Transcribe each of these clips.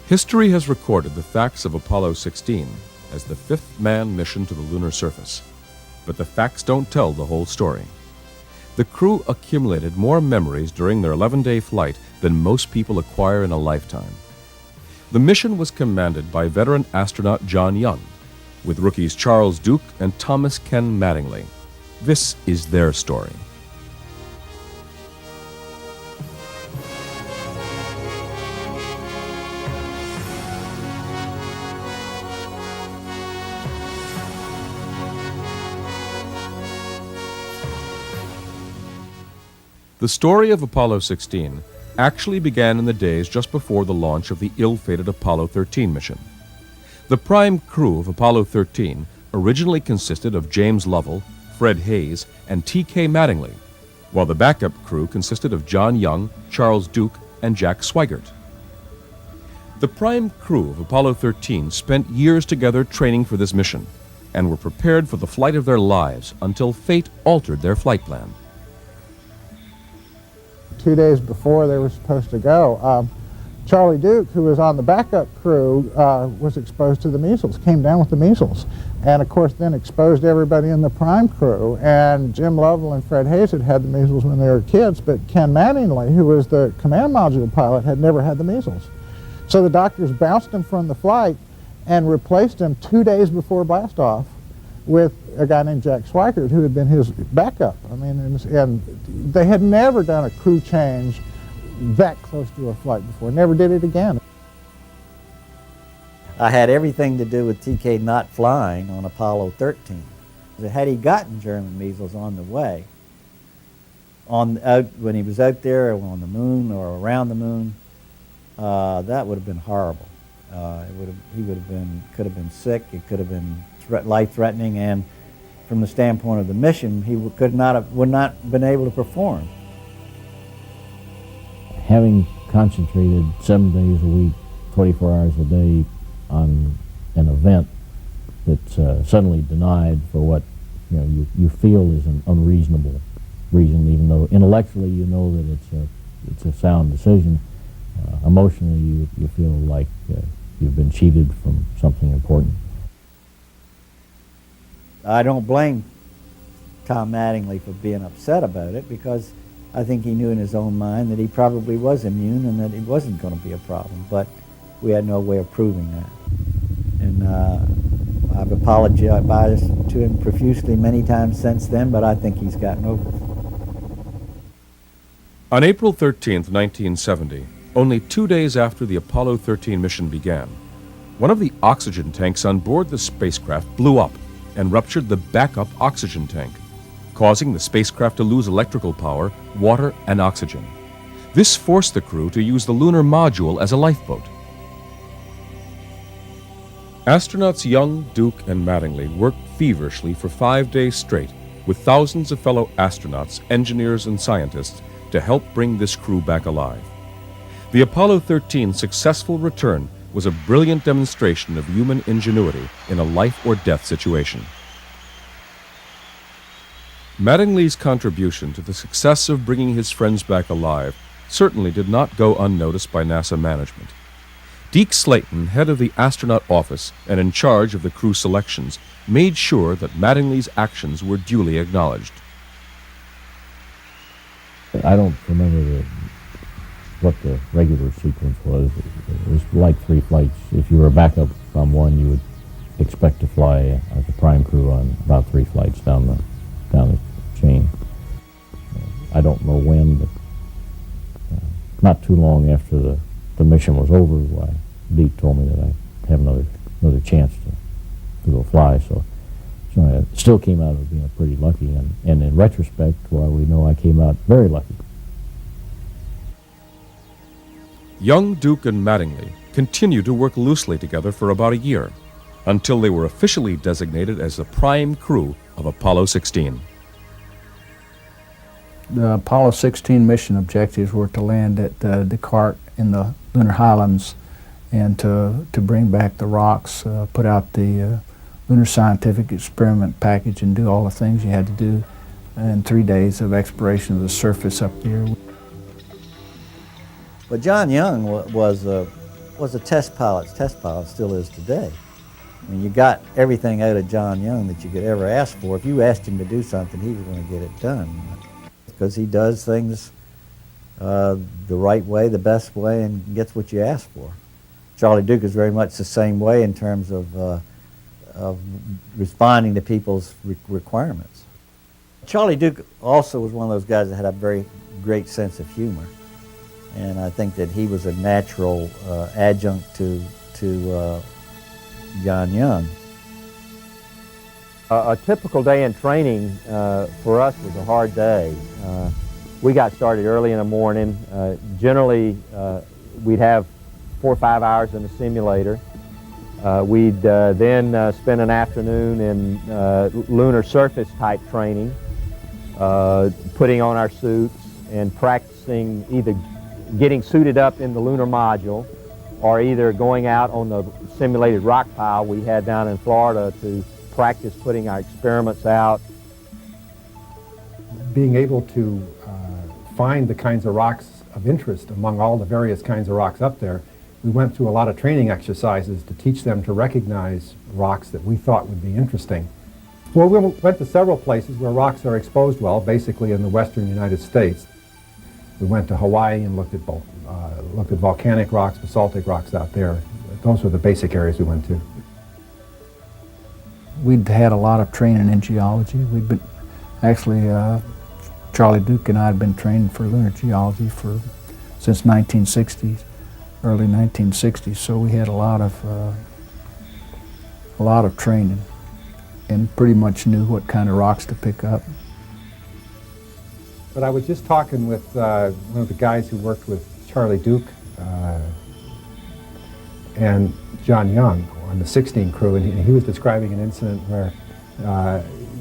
History has recorded the facts of Apollo 16 as the fifth manned mission to the lunar surface. But the facts don't tell the whole story. The crew accumulated more memories during their 11-day flight than most people acquire in a lifetime. The mission was commanded by veteran astronaut John Young, with rookies Charles Duke and Thomas Ken Mattingly. This is their story. The story of Apollo 16 actually began in the days just before the launch of the ill-fated Apollo 13 mission. The prime crew of Apollo 13 originally consisted of James Lovell, Fred Hayes, and T.K. Mattingly, while the backup crew consisted of John Young, Charles Duke, and Jack Swigert. The prime crew of Apollo 13 spent years together training for this mission and were prepared for the flight of their lives until fate altered their flight plan. 2 days before they were supposed to go, Charlie Duke, who was on the backup crew, was exposed to the measles, came down with the measles, and of course then exposed everybody in the prime crew. And Jim Lovell and Fred Hayes had had the measles when they were kids, but Ken Mattingly, who was the command module pilot, had never had the measles. So the doctors bounced him from the flight and replaced him 2 days before blastoff with a guy named Jack Swigert, who had been his backup. I mean, and they had never done a crew change that close to a flight before. Never did it again. I had everything to do with TK not flying on Apollo 13. Had he gotten German measles on the way, when he was out there or on the moon or around the moon, that would have been horrible. He could have been sick. It could have been life-threatening, and from the standpoint of the mission, he would not have been able to perform. Having concentrated 7 days a week, 24 hours a day on an event that's suddenly denied for what you feel is an unreasonable reason, even though intellectually you know that it's a sound decision, emotionally you feel like you've been cheated from something important. I don't blame Tom Mattingly for being upset about it, because I think he knew in his own mind that he probably was immune and that it wasn't going to be a problem, but we had no way of proving that. And I've apologized to him profusely many times since then, but I think he's gotten over it. On April 13th, 1970, only 2 days after the Apollo 13 mission began, one of the oxygen tanks on board the spacecraft blew up and ruptured the backup oxygen tank, causing the spacecraft to lose electrical power, water, and oxygen. This forced the crew to use the lunar module as a lifeboat. Astronauts Young, Duke, and Mattingly worked feverishly for 5 days straight with thousands of fellow astronauts, engineers, and scientists to help bring this crew back alive. The Apollo 13 successful return was a brilliant demonstration of human ingenuity in a life-or-death situation. Mattingly's contribution to the success of bringing his friends back alive certainly did not go unnoticed by NASA management. Deke Slayton, head of the astronaut office and in charge of the crew selections, made sure that Mattingly's actions were duly acknowledged. I don't remember what the regular sequence was. It was like 3 flights. If you were a backup from one, you would expect to fly as a prime crew on about 3 flights down the chain. I don't know when, but not too long after the mission was over, Deke told me that I have another chance to go fly. So I still came out of being pretty lucky, and in retrospect, we know I came out very lucky. Young, Duke, and Mattingly continued to work loosely together for about a year, until they were officially designated as the prime crew of Apollo 16. The Apollo 16 mission objectives were to land at Descartes in the Lunar Highlands and to bring back the rocks, put out the Lunar Scientific Experiment package, and do all the things you had to do in 3 days of exploration of the surface up there. But John Young was Was a test pilot still is today. I mean, you got everything out of John Young that you could ever ask for. If you asked him to do something, he was going to get it done. Because he does things the right way, the best way, and gets what you ask for. Charlie Duke is very much the same way in terms of responding to people's requirements. Charlie Duke also was one of those guys that had a very great sense of humor. And I think that he was a natural adjunct to John Young. A typical day in training for us was a hard day. We got started early in the morning. Generally, we'd have 4 or 5 hours in the simulator. We'd then spend an afternoon in lunar surface type training, putting on our suits and practicing either getting suited up in the lunar module or either going out on the simulated rock pile we had down in Florida to practice putting our experiments out. Being able to find the kinds of rocks of interest among all the various kinds of rocks up there, we went through a lot of training exercises to teach them to recognize rocks that we thought would be interesting. Well, we went to several places where rocks are exposed well, basically in the western United States. We went to Hawaii and looked at volcanic rocks, basaltic rocks out there. Those were the basic areas we went to. We'd had a lot of training in geology. We'd been, actually, Charlie Duke and I had been training for lunar geology since 1960s, early 1960s. So we had a lot of training and pretty much knew what kind of rocks to pick up. But I was just talking with one of the guys who worked with Charlie Duke and John Young on the 16 crew, and he was describing an incident where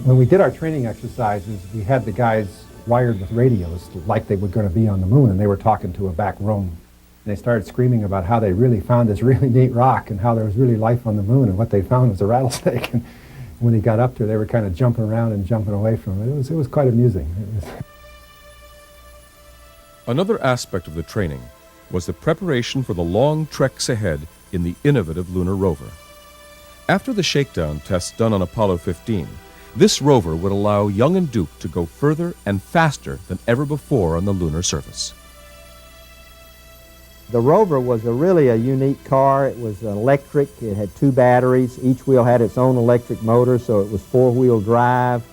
when we did our training exercises, we had the guys wired with radios like they were going to be on the moon, and they were talking to a back room. And they started screaming about how they really found this really neat rock and how there was really life on the moon, and what they found was a rattlesnake. And when he got up there, they were kind of jumping around and jumping away from it. It was quite amusing. Another aspect of the training was the preparation for the long treks ahead in the innovative lunar rover. After the shakedown tests done on Apollo 15, this rover would allow Young and Duke to go further and faster than ever before on the lunar surface. The rover was really a unique car. It was electric. It had 2 batteries. Each wheel had its own electric motor, so it was 4-wheel drive.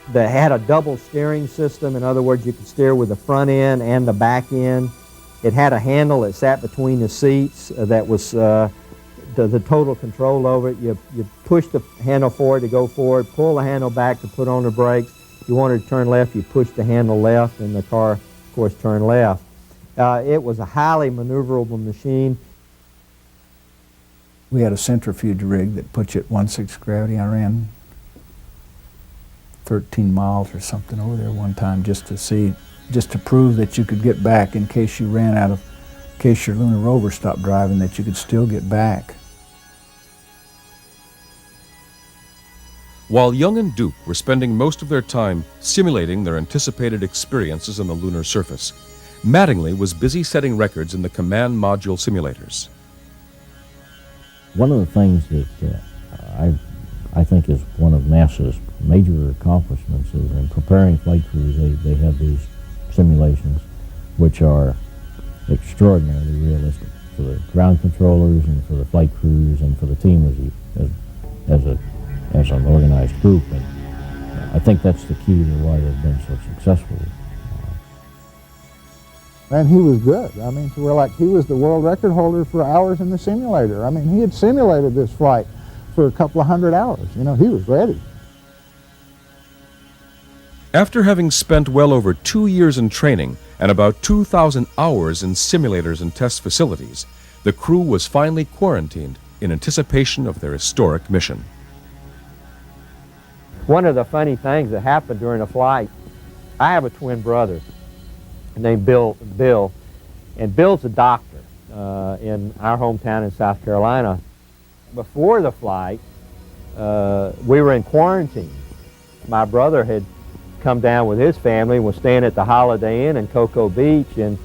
That had a double steering system. In other words, you could steer with the front end and the back end. It had a handle that sat between the seats that was the total control over it. You push the handle forward to go forward, pull the handle back to put on the brakes. If you wanted to turn left, you push the handle left, and the car, of course, turned left. It was a highly maneuverable machine. We had a centrifuge rig that put you at 1/6 gravity. I ran 13 miles or something over there one time just to prove that you could get back in case you ran out of, in case your lunar rover stopped driving, that you could still get back. While Young and Duke were spending most of their time simulating their anticipated experiences on the lunar surface, Mattingly was busy setting records in the command module simulators. One of the things that I think is one of NASA's major accomplishments is in preparing flight crews, they have these simulations which are extraordinarily realistic for the ground controllers and for the flight crews and for the team as an organized group. And I think that's the key to why they've been so successful. And he was good. I mean, to where like he was the world record holder for hours in the simulator. I mean, he had simulated this flight for a couple of 100 hours. You know, he was ready. After having spent well over 2 years in training and about 2,000 hours in simulators and test facilities, the crew was finally quarantined in anticipation of their historic mission. One of the funny things that happened during a flight, I have a twin brother named Bill, and Bill's a doctor in our hometown in South Carolina. Before the flight, we were in quarantine. My brother had come down with his family and was staying at the Holiday Inn in Cocoa Beach, and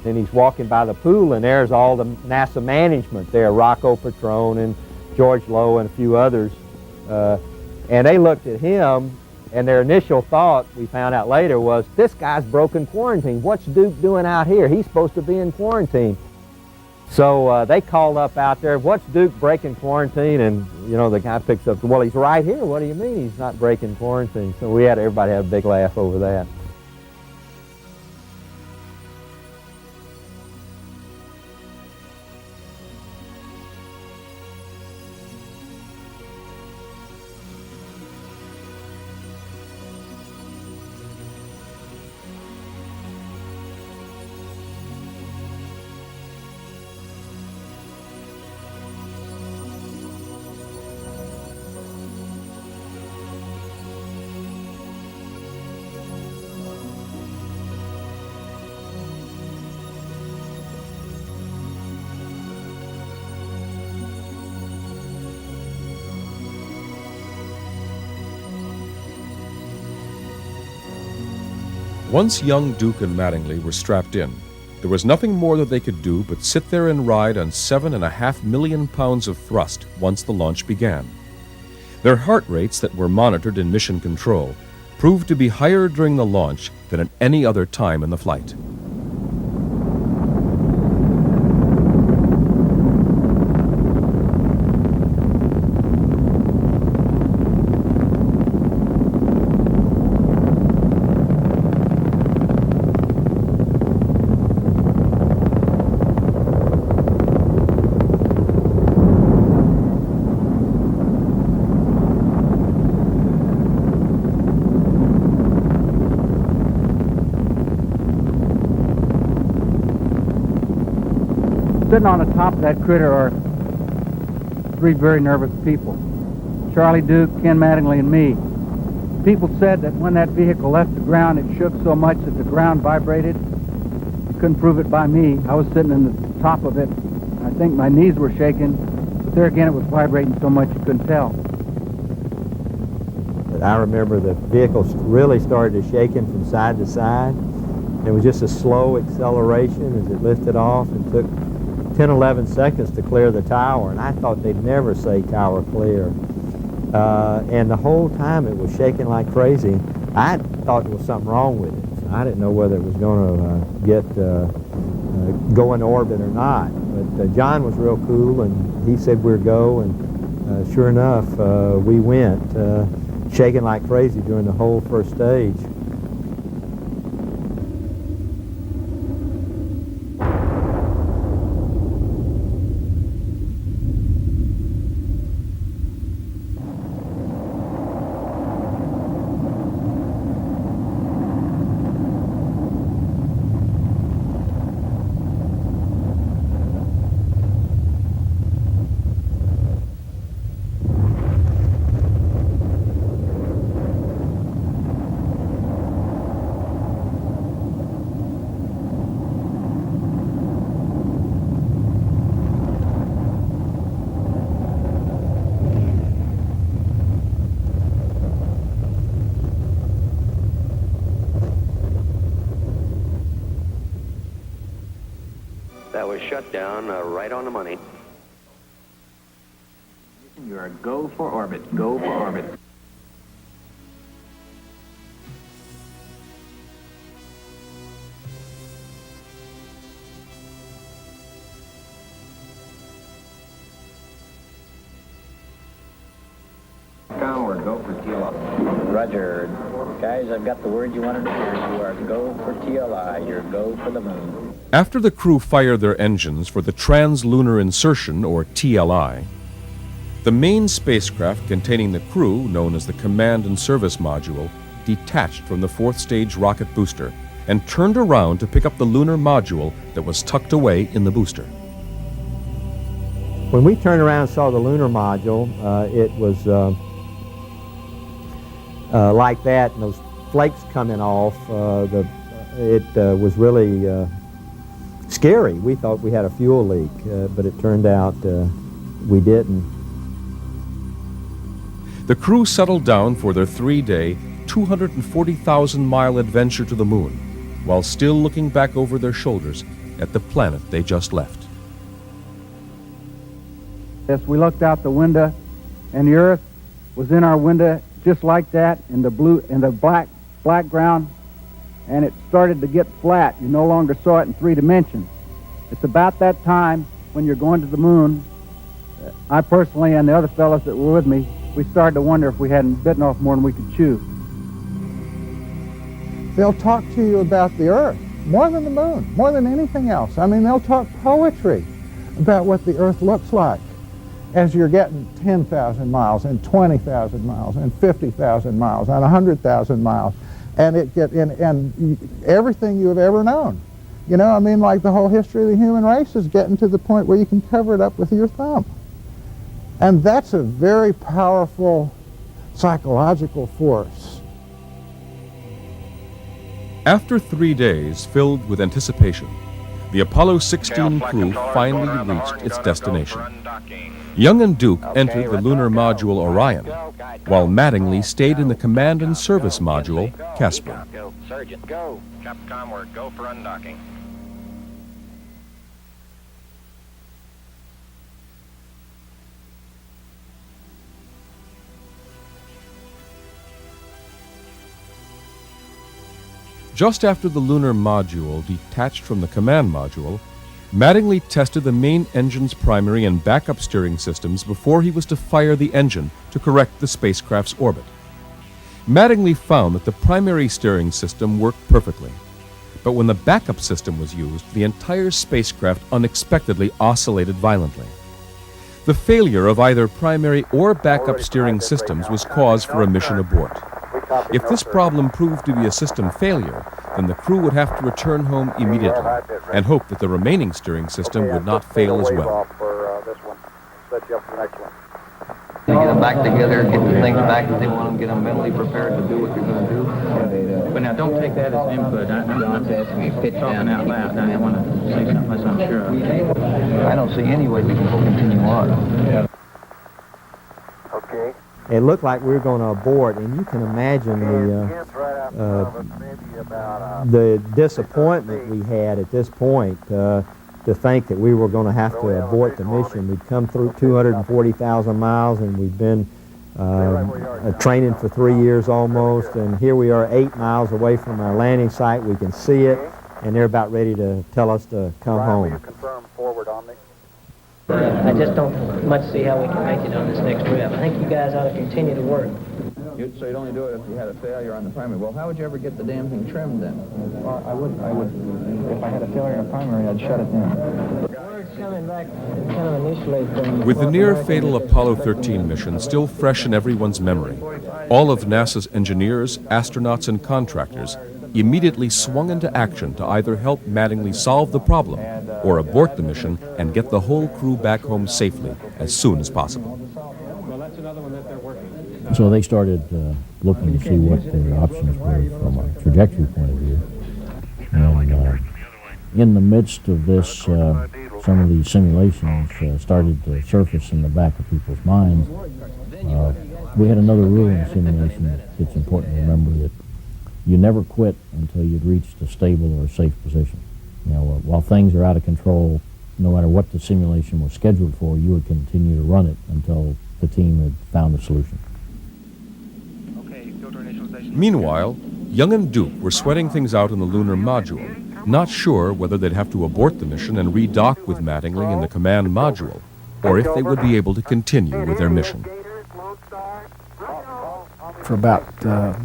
And he's walking by the pool, and there's all the NASA management there, Rocco Petrone and George Lowe and a few others. And they looked at him, and their initial thought, we found out later, was, this guy's broken quarantine. What's Duke doing out here? He's supposed to be in quarantine. So they called up out there, what's Duke breaking quarantine? And, you know, the guy picks up, well, he's right here. What do you mean he's not breaking quarantine? So everybody had a big laugh over that. Once young Duke and Mattingly were strapped in, there was nothing more that they could do but sit there and ride on 7.5 million pounds of thrust once the launch began. Their heart rates that were monitored in mission control proved to be higher during the launch than at any other time in the flight. Sitting on the top of that critter are three very nervous people. Charlie Duke, Ken Mattingly, and me. People said that when that vehicle left the ground, it shook so much that the ground vibrated. You couldn't prove it by me. I was sitting in the top of it. I think my knees were shaking, but there again it was vibrating so much you couldn't tell. But I remember the vehicle really started to shaking from side to side. It was just a slow acceleration as it lifted off and took 10, 11 seconds to clear the tower, and I thought they'd never say tower clear. And the whole time it was shaking like crazy. I thought there was something wrong with it. So I didn't know whether it was going to go in orbit or not. But John was real cool, and he said we'd go, and sure enough, we went, shaking like crazy during the whole first stage. That was shut down right on the money. You are go for orbit. Go for orbit. Downward, go for TLI. Roger. Guys, I've got the word you wanted to hear. You are go for TLI. You're go for the moon. After the crew fired their engines for the Trans-Lunar Insertion, or TLI, the main spacecraft containing the crew, known as the Command and Service Module, detached from the fourth stage rocket booster and turned around to pick up the lunar module that was tucked away in the booster. When we turned around and saw the lunar module, it was like that, and those flakes coming off. It was really scary. We thought we had a fuel leak, but it turned out we didn't. The crew settled down for their 3-day, 240,000-mile adventure to the moon, while still looking back over their shoulders at the planet they just left. Yes, we looked out the window, and the Earth was in our window just like that, in the black ground, and it started to get flat. You no longer saw it in 3 dimensions. It's about that time when you're going to the moon, I personally and the other fellows that were with me, we started to wonder if we hadn't bitten off more than we could chew. They'll talk to you about the Earth more than the moon, more than anything else. I mean, they'll talk poetry about what the Earth looks like as you're getting 10,000 miles and 20,000 miles and 50,000 miles and 100,000 miles, and and everything you have ever known. You know, I mean, like the whole history of the human race is getting to the point where you can cover it up with your thumb. And that's a very powerful psychological force. After 3 days filled with anticipation, the Apollo 16 crew finally reached its destination. Young and Duke entered the lunar module Orion, while Mattingly stayed in the command and service module Casper. Go, Sergeant, go. Capcom, we're go for undocking. Just after the lunar module detached from the command module, Mattingly tested the main engine's primary and backup steering systems before he was to fire the engine to correct the spacecraft's orbit. Mattingly found that the primary steering system worked perfectly, but when the backup system was used, the entire spacecraft unexpectedly oscillated violently. The failure of either primary or backup steering systems was cause for a mission abort. If this problem proved to be a system failure, then the crew would have to return home immediately and hope that the remaining steering system would not fail as well. They get them back together, get the things back that they want them, get them mentally prepared to do what they're going to do. But now, don't take that as input. I'm just talking out loud. I want to say something unless I'm sure of. I don't see any way we can continue on. Okay. It looked like we were going to abort, and you can imagine the disappointment we had at this point to think that we were going to have to abort the mission. We'd come through 240,000 miles, and we've been training for 3 years almost, and here we are 8 miles away from our landing site. We can see it, and they're about ready to tell us to come home. I just don't much see how we can make it on this next trip. I think you guys ought to continue to work. So you'd only do it if you had a failure on the primary. Well, how would you ever get the damn thing trimmed then? Well, I would, if I had a failure in a primary, I'd shut it down. We're coming back kind of initially from... With the near-fatal Apollo 13 mission still fresh in everyone's memory, all of NASA's engineers, astronauts, and contractors immediately swung into action to either help Mattingly solve the problem or abort the mission and get the whole crew back home safely as soon as possible. So they started looking to see what their options were from a trajectory point of view. And in the midst of this, some of these simulations started to surface in the back of people's minds. We had another rule in the simulation. It's important to remember that you never quit until you'd reached a stable or a safe position. You know, while things are out of control, no matter what the simulation was scheduled for, you would continue to run it until the team had found a solution. Meanwhile, Young and Duke were sweating things out in the lunar module, not sure whether they'd have to abort the mission and redock with Mattingly in the command module, or if they would be able to continue with their mission. For about 4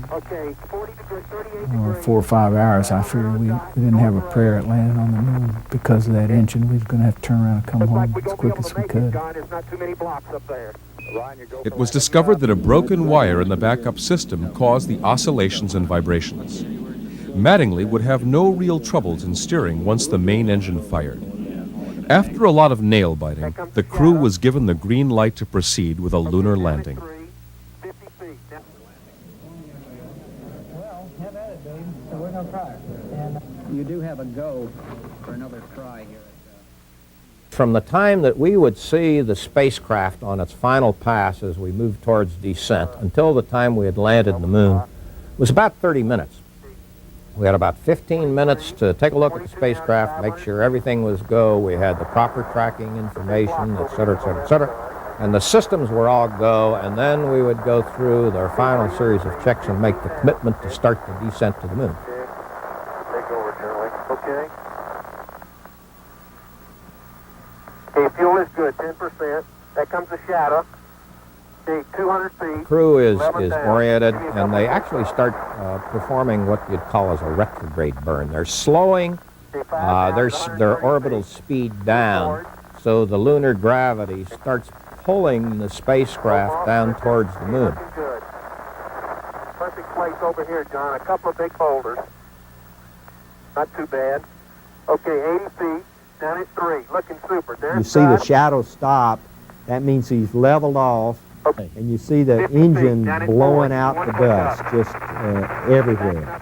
or 5 hours, I figured we didn't have a prayer at landing on the moon because of that engine. We was going to have to turn around and come home as quick as we could. It was discovered that a broken wire in the backup system caused the oscillations and vibrations. Mattingly would have no real troubles in steering once the main engine fired. After a lot of nail biting, the crew was given the green light to proceed with a lunar landing. You do have a go for another try here. From the time that we would see the spacecraft on its final pass as we moved towards descent until the time we had landed on the moon was about 30 minutes. We had about 15 minutes to take a look at the spacecraft, make sure everything was go. We had the proper tracking information, et cetera, et cetera, et cetera. And the systems were all go, and then we would go through their final series of checks and make the commitment to start the descent to the moon. Take over, Charlie. Okay. Okay, fuel is good, 10%. That comes the shadow. Okay, 200 feet. The crew is oriented, and they actually start performing what you'd call as a retrograde burn. They're slowing their orbital speed down, so the lunar gravity starts pulling the spacecraft down towards the moon. Good. Perfect place over here, John. A couple of big boulders. Not too bad. Okay, 80 feet. Down at 3. Looking super. You see the shadow stop. That means he's leveled off. And you see the engine blowing out the dust just everywhere.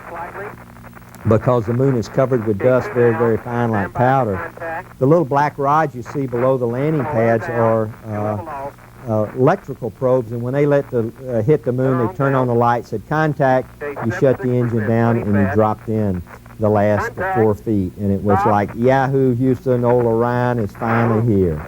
Because the moon is covered with dust very, very fine like powder. The little black rods you see below the landing pads are electrical probes, and when they hit the moon, they turn on the lights at contact, you shut the engine down, and you dropped in the last 4 feet. And it was like, Yahoo, Houston, old Orion is finally here.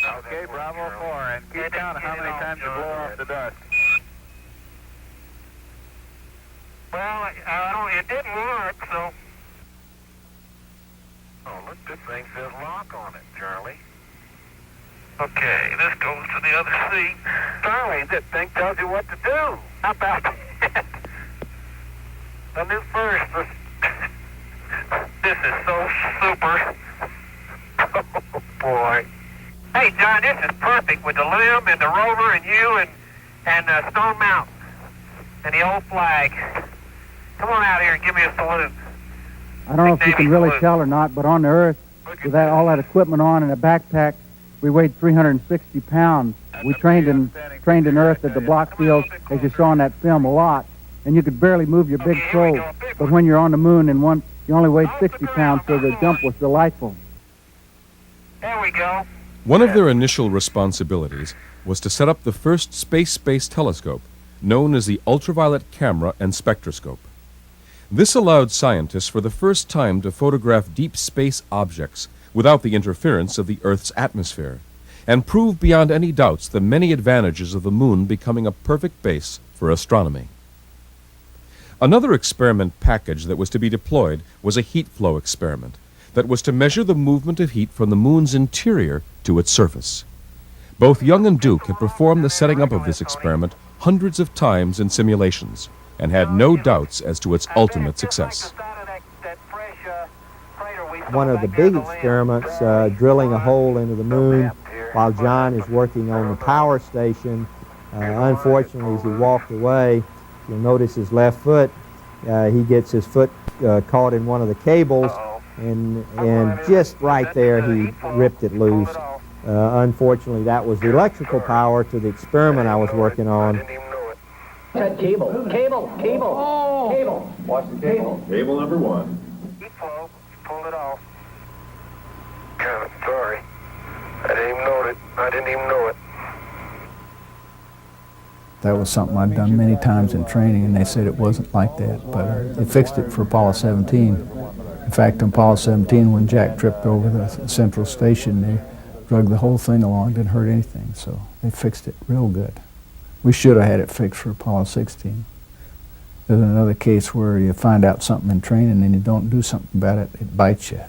Okay, Bravo 4, and keep count of how many times you blow off the dust. Well, it didn't work, so... Oh, look, this thing says lock on it, Charlie. Okay, this goes to the other seat. Charlie, this thing tells you what to do. How about that? The new first. This is so super. Oh, boy. Hey, John, this is perfect with the limb and the rover and you and Stone Mountain and the old flag. Come on out here and give me a salute. I don't know if you can really tell or not, but on the Earth, with all that equipment on and a backpack, we weighed 360 pounds. We trained in Earth at the block field, as you saw in that film, a lot, and you could barely move your big probe. But when you're on the moon and you only weighed 60 pounds, so the jump was delightful. There we go. One of their initial responsibilities was to set up the first space-based telescope, known as the ultraviolet camera and spectroscope. This allowed scientists for the first time to photograph deep space objects without the interference of the Earth's atmosphere, and prove beyond any doubts the many advantages of the moon becoming a perfect base for astronomy. Another experiment package that was to be deployed was a heat flow experiment that was to measure the movement of heat from the moon's interior to its surface. Both Young and Duke had performed the setting up of this experiment hundreds of times in simulations and had no doubts as to its ultimate success. One of the big experiments, drilling a hole into the moon while John is working on the power station. Unfortunately, as he walked away, you'll notice his left foot, he gets his foot caught in one of the cables, and just right there he ripped it loose. Unfortunately, that was the electrical power to the experiment I was working on. That cable. Watch the cable. Cable number 1. Heat flow. Pulled it off. God, I'm sorry. I didn't even know it. That was something I'd done many times in training, and they said it wasn't like that, but they fixed it for Apollo 17. In fact, on Apollo 17, when Jack tripped over the central station, they drug the whole thing along, didn't hurt anything, so they fixed it real good. We should have had it fixed for Apollo 16. There's another case where you find out something in training and you don't do something about it, it bites you.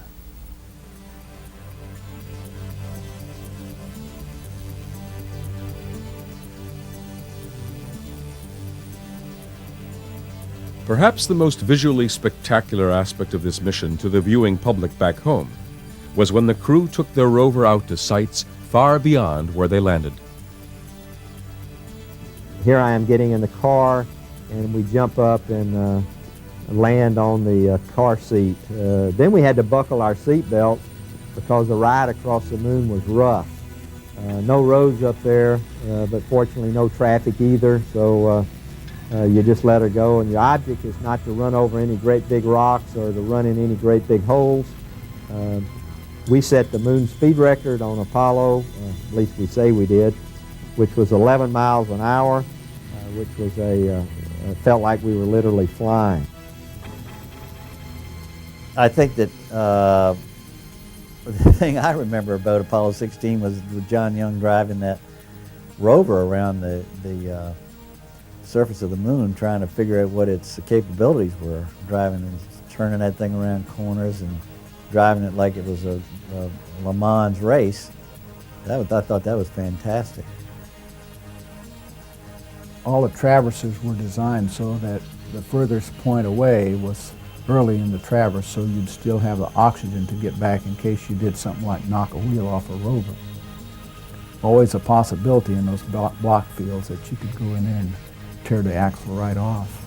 Perhaps the most visually spectacular aspect of this mission to the viewing public back home was when the crew took their rover out to sites far beyond where they landed. Here I am getting in the car, and we jump up and land on the car seat. Then we had to buckle our seat belts because the ride across the moon was rough. No roads up there, but fortunately no traffic either, so you just let her go, and your object is not to run over any great big rocks or to run in any great big holes. We set the moon speed record on Apollo, at least we say we did, which was 11 miles an hour, which was felt like we were literally flying. I think that the thing I remember about Apollo 16 was John Young driving that rover around the surface of the moon, trying to figure out what its capabilities were, driving and turning that thing around corners and driving it like it was a Le Mans race. I thought that was fantastic. All the traverses were designed so that the furthest point away was early in the traverse, so you'd still have the oxygen to get back in case you did something like knock a wheel off a rover. Always a possibility in those block fields that you could go in there and tear the axle right off.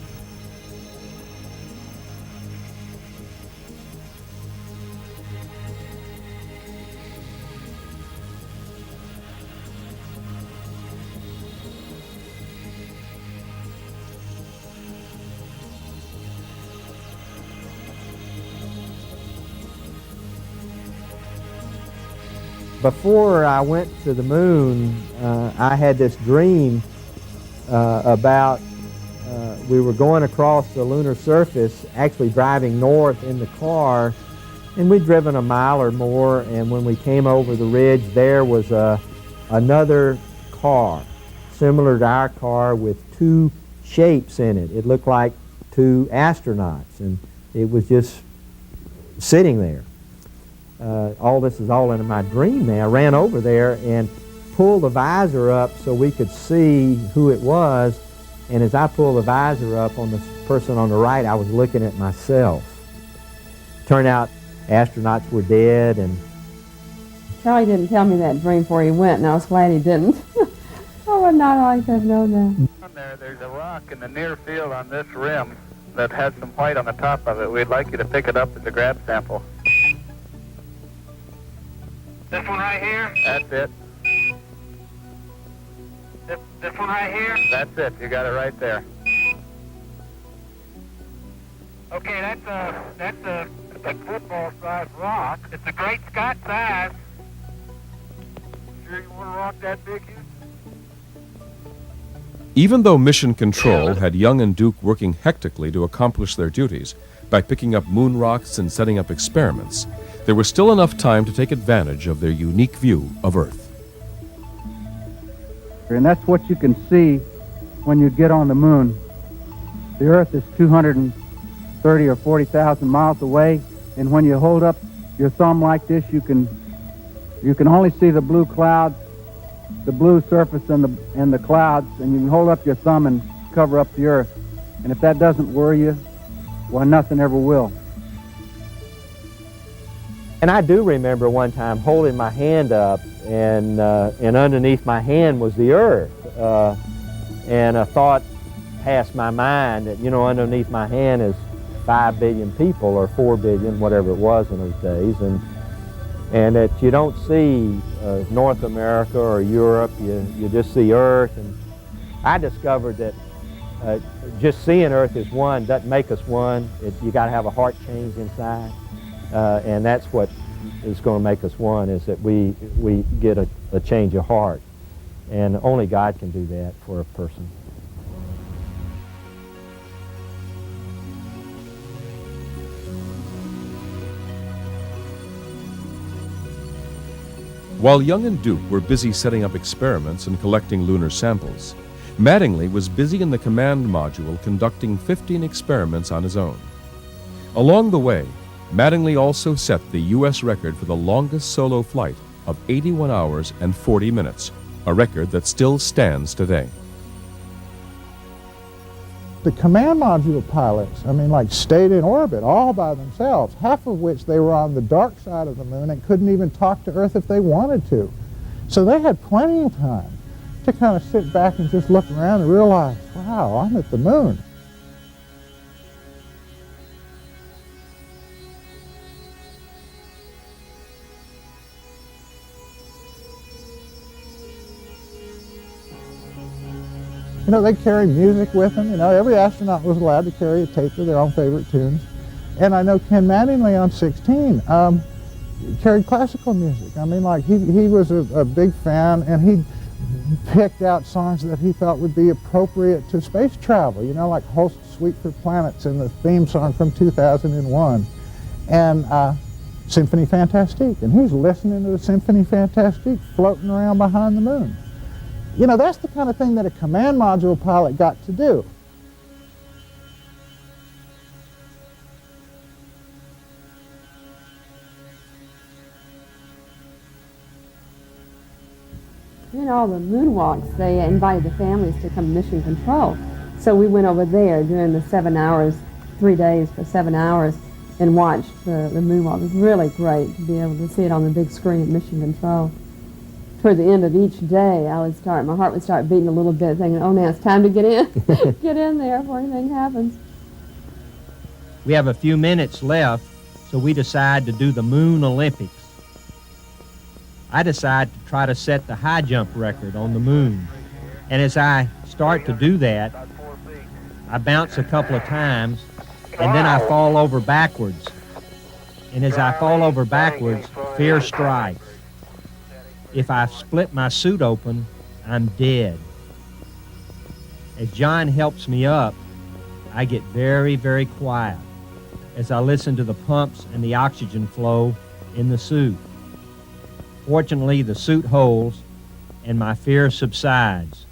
Before I went to the moon, I had this dream about we were going across the lunar surface, actually driving north in the car, and we'd driven a mile or more, and when we came over the ridge, there was another car, similar to our car, with two shapes in it. It looked like two astronauts, and it was just sitting there. All this is all in my dream now. I ran over there and pulled the visor up so we could see who it was, and as I pulled the visor up on the person on the right, I was looking at myself. Turned out astronauts were dead, and Charlie didn't tell me that dream before he went, and I was glad he didn't. I would not like to have known that. There's a rock in the near field on this rim that has some white on the top of it. We'd like you to pick it up as a grab sample. This one right here? That's it. This one right here? That's it. You got it right there. Okay, that's a football-sized rock. It's a great Scott size. Sure you want a rock that big, Houston? Even though Mission Control had Young and Duke working hectically to accomplish their duties by picking up moon rocks and setting up experiments, there was still enough time to take advantage of their unique view of Earth. And that's what you can see when you get on the moon. The Earth is 230 or 40,000 miles away, and when you hold up your thumb like this, you can only see the blue clouds, the blue surface and the clouds, and you can hold up your thumb and cover up the Earth. And if that doesn't worry you, well, nothing ever will. And I do remember one time holding my hand up, and underneath my hand was the Earth. And a thought passed my mind that, underneath my hand is 5 billion people, or 4 billion, whatever it was in those days. And that you don't see North America or Europe, you just see Earth. And I discovered that just seeing Earth as one doesn't make us one. You got to have a heart change inside. And that's what is going to make us one, is that we get a change of heart. And only God can do that for a person. While Young and Duke were busy setting up experiments and collecting lunar samples, Mattingly was busy in the command module conducting 15 experiments on his own. Along the way, Mattingly also set the U.S. record for the longest solo flight of 81 hours and 40 minutes, a record that still stands today. The command module pilots, stayed in orbit all by themselves, half of which they were on the dark side of the moon and couldn't even talk to Earth if they wanted to. So they had plenty of time to kind of sit back and just look around and realize, wow, I'm at the moon. You know, they carry music with them. You know, every astronaut was allowed to carry a tape of their own favorite tunes. And I know Ken Mattingly on 16 carried classical music. I mean, like, he was a big fan, and he picked out songs that he thought would be appropriate to space travel, you know, like Holst's Suite for Planets and the theme song from 2001, and Symphonie Fantastique. And he's listening to the Symphonie Fantastique floating around behind the moon. You know, that's the kind of thing that a command module pilot got to do. In all the moonwalks, they invited the families to come mission control. So we went over there during the 7 hours, 3 days for 7 hours, and watched the moonwalk. It was really great to be able to see it on the big screen at mission control. Toward the end of each day, my heart would start beating a little bit, thinking, oh, now it's time to get in, get in there before anything happens. We have a few minutes left, so we decide to do the Moon Olympics. I decide to try to set the high jump record on the moon. And as I start to do that, I bounce a couple of times, and then I fall over backwards. And as I fall over backwards, fear strikes. If I split my suit open, I'm dead. As John helps me up, I get very, very quiet as I listen to the pumps and the oxygen flow in the suit. Fortunately, the suit holds, and my fear subsides.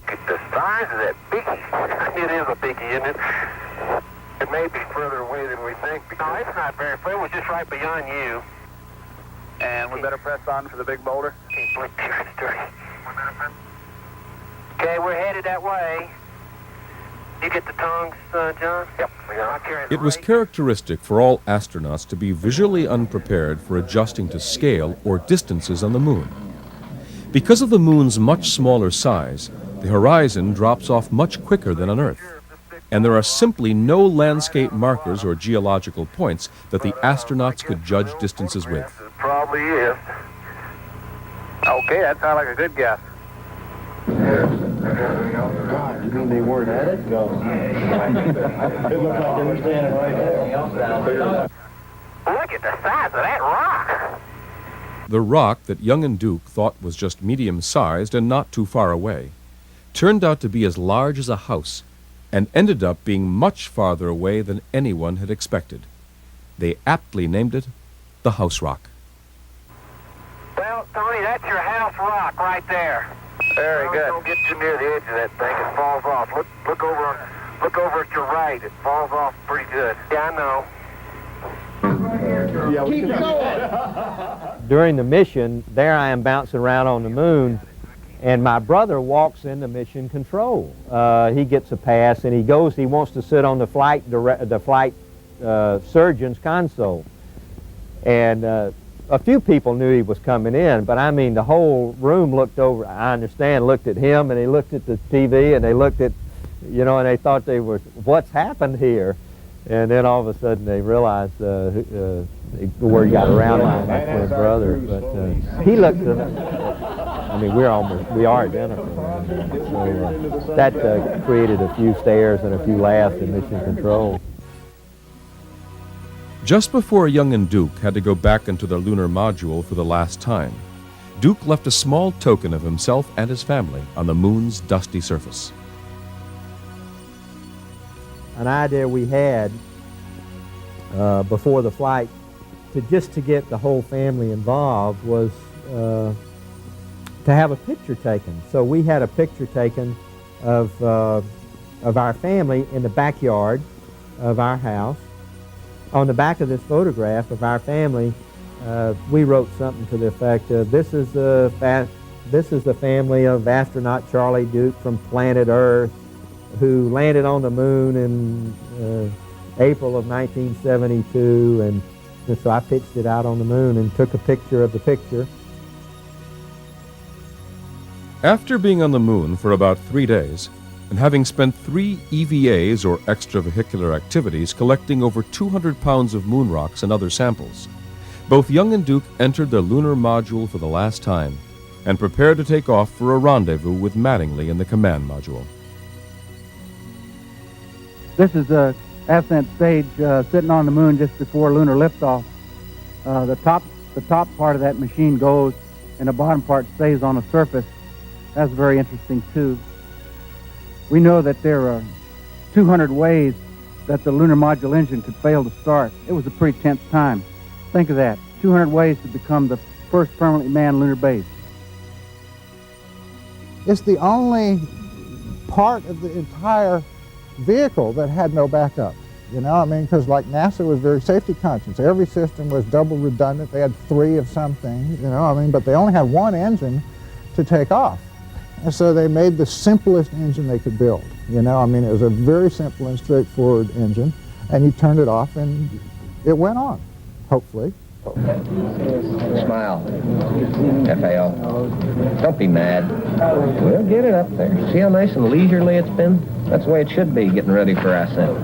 The size of that beaky, it is a beaky, isn't it? It may be further away than we think. No, it's not very far. It was just right beyond you. And we better press on for the big boulder. Okay, we're headed that way. You get the tongues, John? Yep. It was characteristic for all astronauts to be visually unprepared for adjusting to scale or distances on the moon. Because of the moon's much smaller size, the horizon drops off much quicker than on Earth, and there are simply no landscape markers or geological points that the astronauts could judge distances with. It probably is. Okay, that sounds like a good guess. God, you mean they weren't at it? No. It looked like they were standing right there. Look at the size of that rock. The rock that Young and Duke thought was just medium-sized and not too far away turned out to be as large as a house and ended up being much farther away than anyone had expected. They aptly named it the House Rock. Well, Tony, that's your house rock right there. Very good. Don't get too near the edge of that thing. It falls off. Look over at your right. It falls off pretty good. Yeah, I know. Keep going. During the mission, there I am bouncing around on the moon, and my brother walks into mission control. He gets a pass, and he wants to sit on the flight surgeon's console. And a few people knew he was coming in, but I mean, the whole room looked over, I understand, looked at him, and they looked at the TV, and they looked at, you know, and they thought what's happened here? And then all of a sudden they realized the word got around my twin brother. But he looked at I mean, we are identical. So that created a few stares and a few laughs in mission control. Just before Young and Duke had to go back into their lunar module for the last time, Duke left a small token of himself and his family on the moon's dusty surface. An idea we had before the flight to get the whole family involved was to have a picture taken. So we had a picture taken of our family in the backyard of our house. On the back of this photograph of our family, we wrote something to the effect of, this is the family of astronaut Charlie Duke from planet Earth, who landed on the moon in April of 1972, and so I pitched it out on the moon and took a picture of the picture. After being on the moon for about 3 days, and having spent 3 EVAs, or extravehicular activities, collecting over 200 pounds of moon rocks and other samples, both Young and Duke entered their lunar module for the last time and prepared to take off for a rendezvous with Mattingly in the command module. This is the ascent stage sitting on the moon just before lunar liftoff. The top part of that machine goes, and the bottom part stays on the surface. That's very interesting too. We know that there are 200 ways that the lunar module engine could fail to start. It was a pretty tense time. Think of that, 200 ways to become the first permanently manned lunar base. It's the only part of the entire vehicle that had no backup. You know, I mean, because like NASA was very safety conscious. Every system was double redundant. They had 3 of something, you know, I mean, but they only had one engine to take off. And so they made the simplest engine they could build. You know, I mean, it was a very simple and straightforward engine, and you turned it off and it went on, hopefully. Smile. FAO. Don't be mad. We'll get it up there. See how nice and leisurely it's been? That's the way it should be, getting ready for ascent.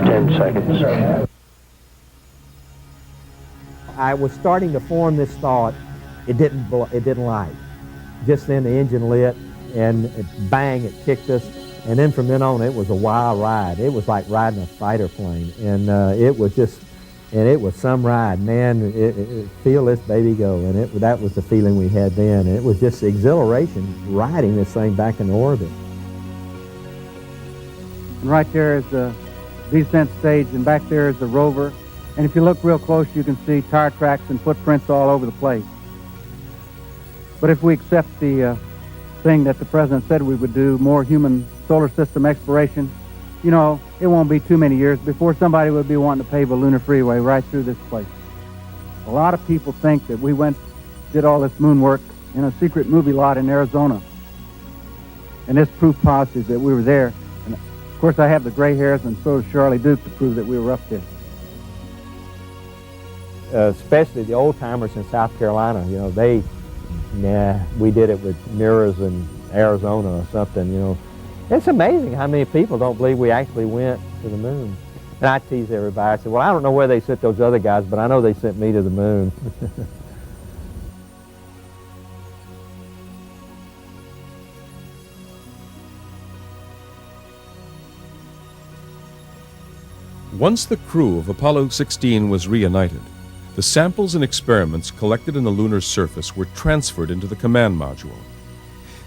10 seconds. I was starting to form this thought. It didn't light. Just then the engine lit, and bang, it kicked us. And then from then on, it was a wild ride. It was like riding a fighter plane, and it was some ride, man. Feel this baby go, and that was the feeling we had then. And it was just exhilaration riding this thing back into orbit. And right there is the descent stage, and back there is the rover. And if you look real close, you can see tire tracks and footprints all over the place. But if we accept the thing that the President said we would do, more human solar system exploration, you know, it won't be too many years before somebody would be wanting to pave a lunar freeway right through this place. A lot of people think that we did all this moon work in a secret movie lot in Arizona. And this proof positive that we were there. And of course I have the gray hairs, and so does Charlie Duke, to prove that we were up there. Especially the old-timers in South Carolina, you know, we did it with mirrors in Arizona or something, you know. It's amazing how many people don't believe we actually went to the moon. And I tease everybody. I said, well, I don't know where they sent those other guys, but I know they sent me to the moon. Once the crew of Apollo 16 was reunited, the samples and experiments collected in the lunar surface were transferred into the command module.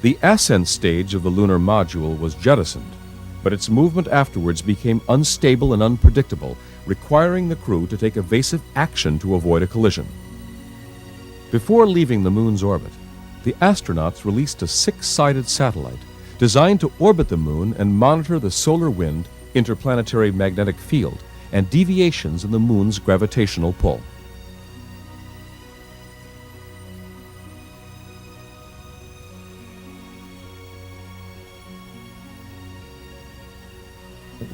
The ascent stage of the lunar module was jettisoned, but its movement afterwards became unstable and unpredictable, requiring the crew to take evasive action to avoid a collision. Before leaving the moon's orbit, the astronauts released a 6-sided satellite designed to orbit the moon and monitor the solar wind, interplanetary magnetic field, and deviations in the moon's gravitational pull.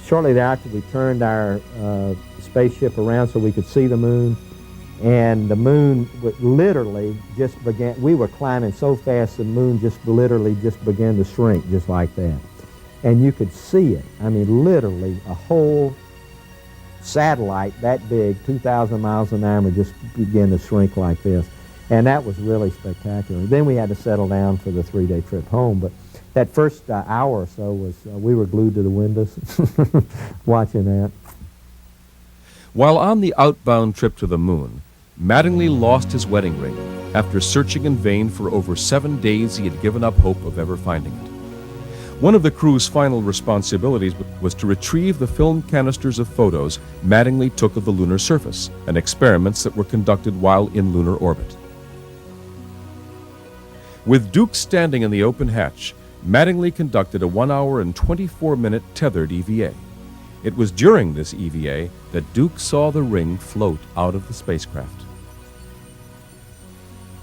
Shortly thereafter, we turned our spaceship around so we could see the moon, and the moon literally just began. We were climbing so fast, the moon literally began to shrink, just like that. And you could see it. I mean, literally, a whole satellite that big, 2,000 miles in diameter, just began to shrink like this. And that was really spectacular. Then we had to settle down for the 3-day trip home, but that first hour or so was, we were glued to the windows watching that. While on the outbound trip to the moon, Mattingly lost his wedding ring. After searching in vain for over 7 days, he had given up hope of ever finding it. One of the crew's final responsibilities was to retrieve the film canisters of photos Mattingly took of the lunar surface and experiments that were conducted while in lunar orbit. With Duke standing in the open hatch, Mattingly conducted a 1-hour and 24-minute tethered EVA. It was during this EVA that Duke saw the ring float out of the spacecraft.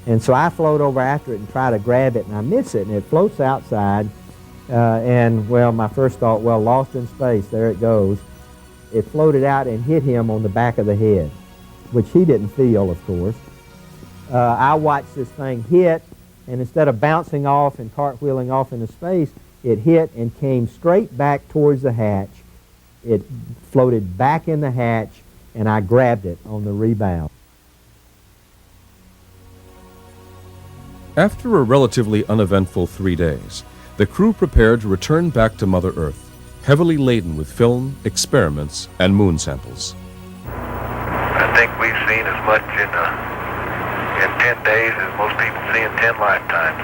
And so I float over after it and try to grab it, and I miss it, and it floats outside. And, well, my first thought, well, lost in space, there it goes. It floated out and hit him on the back of the head, which he didn't feel, of course. I watched this thing hit, and instead of bouncing off and cartwheeling off into space, it hit and came straight back towards the hatch. It floated back in the hatch, and I grabbed it on the rebound. After a relatively uneventful 3 days, the crew prepared to return back to Mother Earth, heavily laden with film, experiments, and moon samples. I think we've seen as much in 10 days as most people see in 10 lifetimes.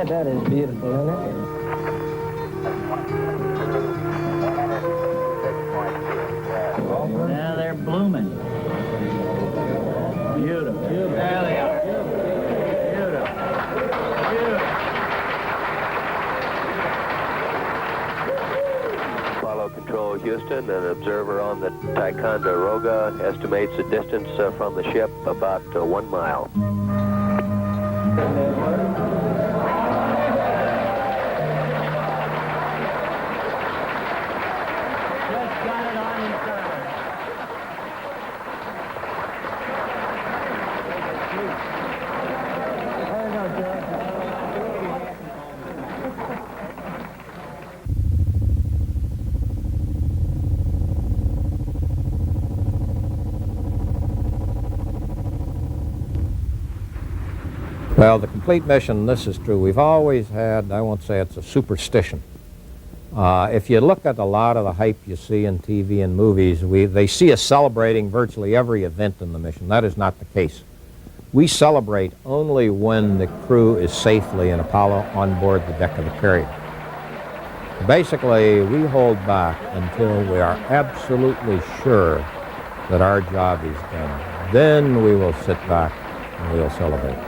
That is beautiful, isn't it? Now they're blooming. Beautiful. There they are. Beautiful. Apollo Control Houston, an observer on the Ticonderoga estimates the distance from the ship about 1 mile. Well, the complete mission, this is true. We've always had, I won't say it's a superstition. If you look at a lot of the hype you see in TV and movies, they see us celebrating virtually every event in the mission. That is not the case. We celebrate only when the crew is safely in Apollo on board the deck of the carrier. Basically, we hold back until we are absolutely sure that our job is done. Then we will sit back and we'll celebrate.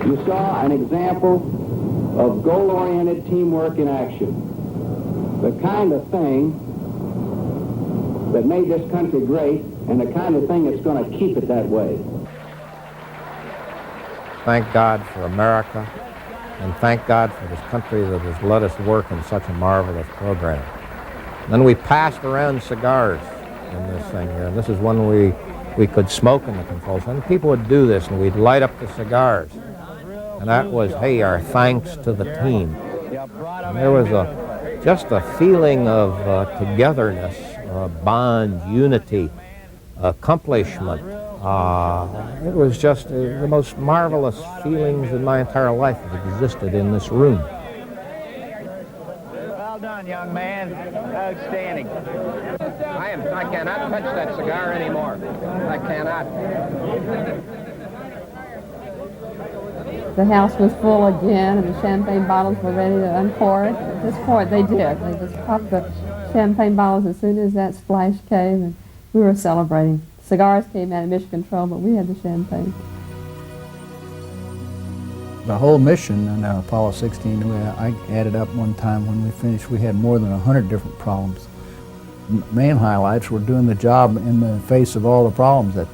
You saw an example of goal-oriented teamwork in action. The kind of thing that made this country great and the kind of thing that's going to keep it that way. Thank God for America, and thank God for this country that has let us work in such a marvelous program. Then we passed around cigars in this thing here, and this is when we could smoke in the control center. People would do this, and we'd light up the cigars. And that was, hey, our thanks to the team. And there was just a feeling of togetherness, bond, unity, accomplishment. It was just the most marvelous feelings in my entire life that existed in this room. Well done, young man. Outstanding. I cannot touch that cigar anymore. I cannot. The house was full again, and the champagne bottles were ready to uncork. Just pour it, they did. They just popped the champagne bottles as soon as that splash came, and we were celebrating. Cigars came out of mission control, but we had the champagne. The whole mission in Apollo 16, I added up one time when we finished, we had more than 100 different problems. Main highlights were doing the job in the face of all the problems that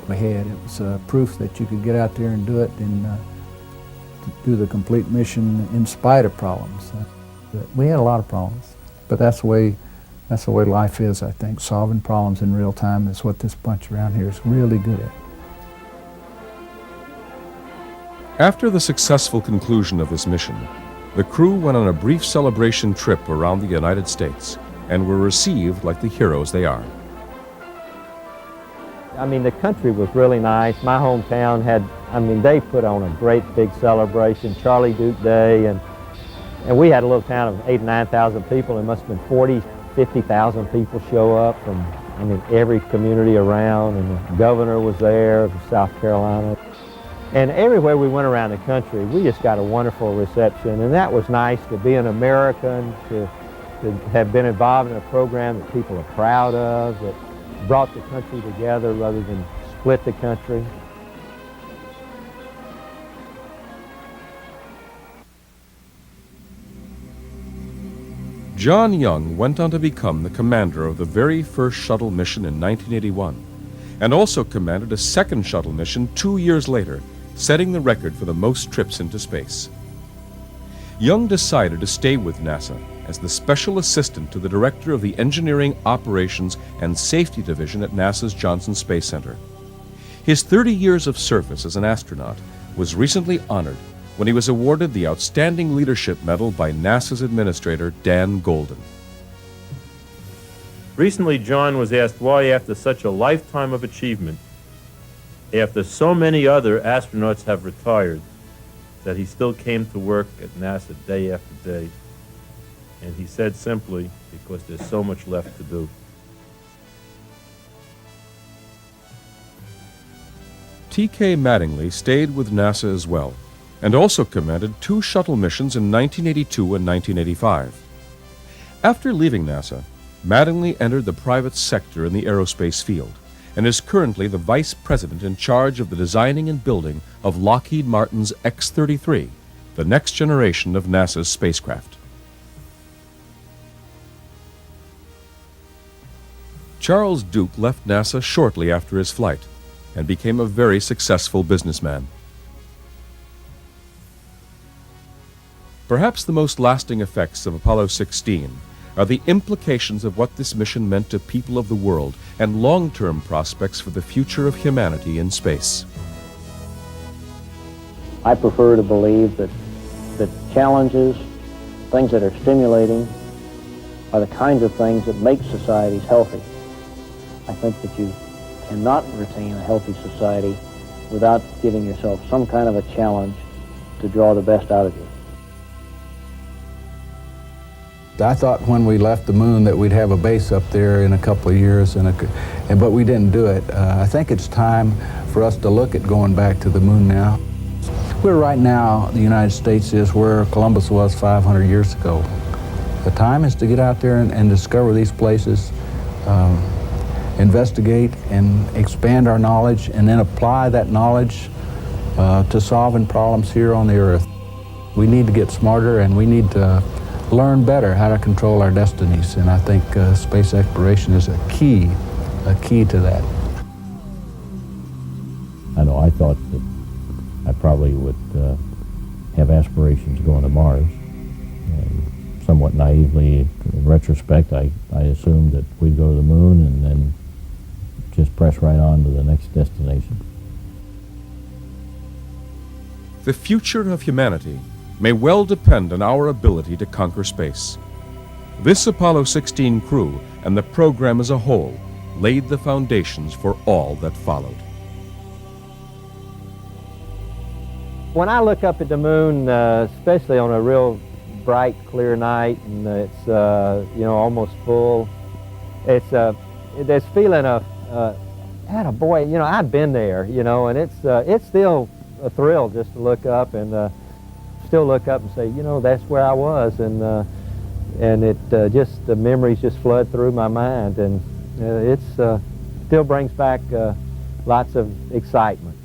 we had. It was proof that you could get out there and do it and do the complete mission in spite of problems. We had a lot of problems, but that's the way life is, I think. Solving problems in real time is what this bunch around here is really good at. After the successful conclusion of this mission, the crew went on a brief celebration trip around the United States and were received like the heroes they are. I mean, the country was really nice. My hometown had, they put on a great big celebration, Charlie Duke Day, and we had a little town of 8,000 or 9,000 people. There must have been 40,000, 50,000 people show up from, every community around, and the governor was there of South Carolina. And everywhere we went around the country, we just got a wonderful reception, and that was nice to be an American, to have been involved in a program that people are proud of, that brought the country together rather than split the country. John Young went on to become the commander of the very first shuttle mission in 1981, and also commanded a second shuttle mission 2 years later, setting the record for the most trips into space. Young decided to stay with NASA as the special assistant to the director of the Engineering, Operations, and Safety Division at NASA's Johnson Space Center. His 30 years of service as an astronaut was recently honored when he was awarded the Outstanding Leadership Medal by NASA's administrator, Dan Golden. Recently, John was asked why, after such a lifetime of achievement, after so many other astronauts have retired, that he still came to work at NASA day after day. And he said simply, because there's so much left to do. T.K. Mattingly stayed with NASA as well, and also commanded 2 shuttle missions in 1982 and 1985. After leaving NASA, Mattingly entered the private sector in the aerospace field, and is currently the vice president in charge of the designing and building of Lockheed Martin's X-33, the next generation of NASA's spacecraft. Charles Duke left NASA shortly after his flight and became a very successful businessman. Perhaps the most lasting effects of Apollo 16 are the implications of what this mission meant to people of the world and long-term prospects for the future of humanity in space. I prefer to believe that challenges, things that are stimulating, are the kinds of things that make societies healthy. I think that you cannot retain a healthy society without giving yourself some kind of a challenge to draw the best out of you. I thought when we left the moon that we'd have a base up there in a couple of years, but we didn't do it. I think it's time for us to look at going back to the moon now. We're right now, the United States is where Columbus was 500 years ago. The time is to get out there and discover these places, investigate and expand our knowledge, and then apply that knowledge to solving problems here on the Earth. We need to get smarter, and we need to learn better how to control our destinies, and I think space exploration is a key to that. I know I thought that I probably would have aspirations going to Mars. And somewhat naively, in retrospect, I assumed that we'd go to the moon and then just press right on to the next destination. The future of humanity may well depend on our ability to conquer space. This Apollo 16 crew and the program as a whole laid the foundations for all that followed. When I look up at the moon, especially on a real bright, clear night, and it's almost full, it's this feeling of, attaboy, I've been there, and it's still a thrill just to look up and still look up and say, that's where I was, and it just the memories just flood through my mind, and it still brings back lots of excitement.